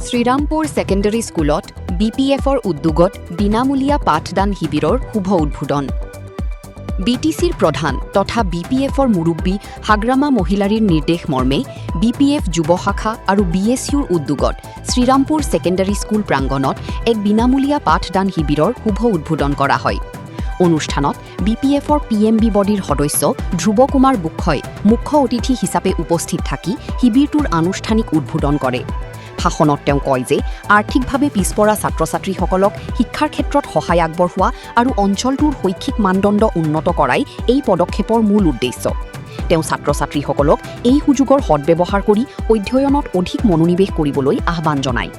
Srirampur secondary স্কুলত BPFৰ উদ্যোগত বিনামূলীয়া পাঠদান শিবিৰৰ শুভ উদ্বোধন। BTCৰ প্ৰধান তথা BPFৰ মুৰব্বী হাগ্ৰামা মহিলাৰীৰ নিৰ্দেশ মৰ্মে BPF যুৱ শাখা আৰু BSUৰ উদ্যোগত শ্ৰীৰামপুৰ ছেকেণ্ডাৰী স্কুল প্ৰাংগণত এক বিনামূলীয়া পাঠদান শিবিৰৰ শুভ উদ্বোধন কৰা হয়। অনুষ্ঠানত BPFৰ PMB বডিৰ সদস্য ধ্ৰুৱ কুমাৰ বুক্ষই মুখ্য অতিথি হিচাপে উপস্থিত থাকি শিবিৰটোৰ আনুষ্ঠানিক উদ্বোধন কৰে। ভাষণত তেওঁ কয় যে আৰ্থিকভাৱে পিছপৰা ছাত্ৰ-ছাত্ৰীসকলক শিক্ষাৰ ক্ষেত্ৰত সহায় আগবঢ়োৱা আৰু অঞ্চলটোৰ শৈক্ষিক মানদণ্ড উন্নত কৰাই এই পদক্ষেপৰ মূল উদ্দেশ্য। তেওঁ ছাত্ৰ-ছাত্ৰীসকলক এই সুযোগৰ সদ্ব্যৱহাৰ কৰি অধ্যয়নত অধিক মনোনিৱেশ কৰিবলৈ আহ্বান জনায়।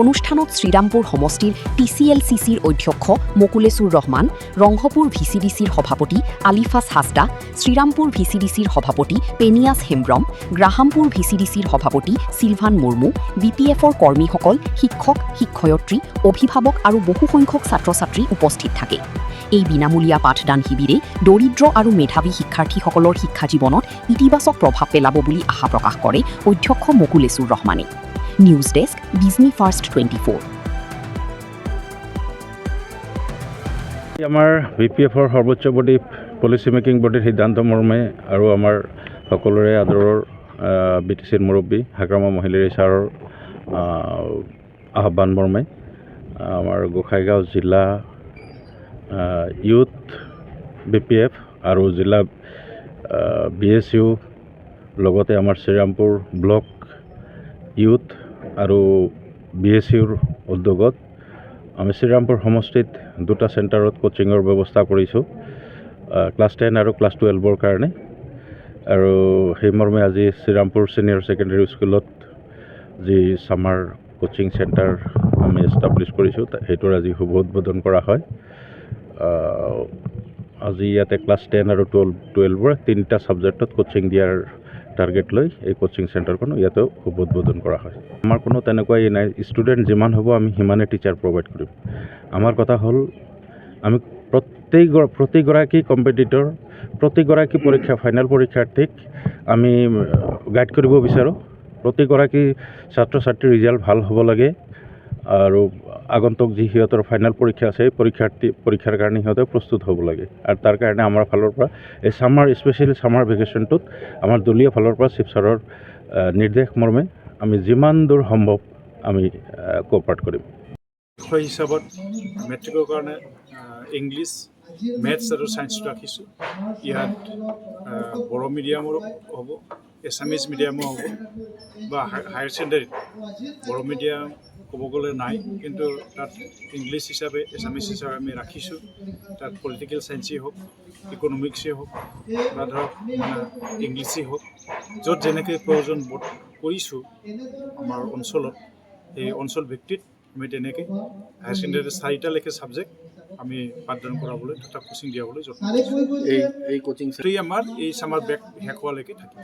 অনুষ্ঠানত শ্ৰীৰামপুৰ সমষ্টিৰ TCLCCৰ অধ্যক্ষ মকুলেছুৰ ৰহমান, ৰংঘপুৰ VCDCৰ সভাপতি আলিফাছ হাছদা, শ্ৰীৰামপুৰ VCDCৰ সভাপতি পেনিয়াছ হেমব্ৰম, গ্ৰাহামপুৰ VCDCৰ সভাপতি চিলভান মুৰ্মু, BPFৰ কৰ্মীসকল, শিক্ষক, শিক্ষয়িত্ৰী, অভিভাৱক আৰু বহুসংখ্যক ছাত্ৰ-ছাত্ৰী উপস্থিত থাকে। এই বিনামূলীয়া পাঠদান শিবিৰে দৰিদ্ৰ আৰু মেধাৱী শিক্ষাৰ্থীসকলৰ শিক্ষা জীৱনত ইতিবাচক প্ৰভাৱ পেলাব বুলি আশা প্ৰকাশ কৰে অধ্যক্ষ মকুলেছুৰ ৰহমানে। News desk, Disney first 24। আমাৰ BPFৰ সৰ্বোচ্চ বডি পলিচি মেকিং বডিৰ সিদ্ধান্ত মৰ্মে আৰু আমাৰ সকলোৰে আদৰৰ BTCৰ মুৰব্বী হাগ্ৰামা মহিলাৰী ছাৰৰ আহ্বান মৰ্মে আমাৰ গোসাইগাঁও জিলা ইউথ BPF আৰু জিলা BSU লগতে আমাৰ শ্ৰীৰামপুৰ ব্লক ইউথ আৰু BSUৰ উদ্যোগত আমি শ্ৰীৰামপুৰ সমষ্টিত দুটা চেণ্টাৰত কোচিঙৰ ব্যৱস্থা কৰিছোঁ, ক্লাছ 10 আৰু ক্লাছ 12ৰ কাৰণে। আৰু সেই মৰ্মে আজি শ্ৰীৰামপুৰ ছিনিয়ৰ ছেকেণ্ডেৰী স্কুলত যি ছামাৰ কোচিং চেণ্টাৰ আমি এষ্টাব্লিছ কৰিছোঁ সেইটোৰ আজি শুভ উদ্বোধন কৰা হয়। আজি ইয়াতে ক্লাছ 10 আৰু 12ৰ তিনিটা ছাবজেক্টত কোচিং দিয়াৰ টাৰ্গেট লৈ এই কোচিং চেণ্টাৰখন ইয়াতেও শুভ উদ্বোধন কৰা হয়। আমাৰ কোনো তেনেকুৱা নাই, ষ্টুডেণ্ট যিমান হ'ব আমি সিমানে টিচাৰ প্ৰভাইড কৰিম। আমাৰ কথা হ'ল আমি প্ৰতিগৰাকী কম্পিটিটৰ, প্ৰতিগৰাকী ফাইনেল পৰীক্ষাৰ্থীক আমি গাইড কৰিব বিচাৰোঁ। প্ৰতিগৰাকী ছাত্ৰ ছাত্ৰীৰ ৰিজাল্ট ভাল হ'ব লাগে আৰু আগন্তুক যি সিহঁতৰ ফাইনেল পৰীক্ষা আছে এই পৰীক্ষাৰ কাৰণে সিহঁতে প্ৰস্তুত হ'ব লাগে। আৰু তাৰ কাৰণে আমাৰ ফালৰ পৰা এই স্পেচিয়েলি ছামাৰ ভেকেশ্যনটোত আমাৰ দলীয় ফালৰ পৰা চিফ ছাৰৰ নিৰ্দেশ মৰ্মে আমি যিমান দূৰ সম্ভৱ আমি কোঅপাৰেট কৰিম। বিষয় হিচাপত মেট্ৰিকৰ কাৰণে ইংলিছ, মেথছ আৰু ছায়েন্স ৰাখিছোঁ। ইয়াত বড়ো মিডিয়ামৰ হ'ব, এছামিজ মিডিয়ামো হ'ব বা হায়াৰ ছেকেণ্ডেৰীত বড়ো মিডিয়াম ক'ব গ'লে নাই, কিন্তু তাত ইংলিছ হিচাপে এছামিজ হিচাপে আমি ৰাখিছোঁ। তাত পলিটিকেল ছায়েন্সেই হওক, ইকনমিক্সেই হওক বা ধৰক ইংলিছেই হওক, য'ত যেনেকৈ প্ৰয়োজন বোধ কৰিছোঁ আমাৰ অঞ্চলত, এই অঞ্চল ভিত্তিত আমি তেনেকৈ হায়াৰ ছেকেণ্ডেৰী 4টালৈকে ছাবজেক্ট আমি পাঠদান কৰাবলৈ তথা কোচিং দিয়াবলৈ যত্ন কৰিছোঁ। এই কোচিং আমাৰ এই ছামাৰ ব্ৰেক শেষ হোৱালৈকে থাকিব।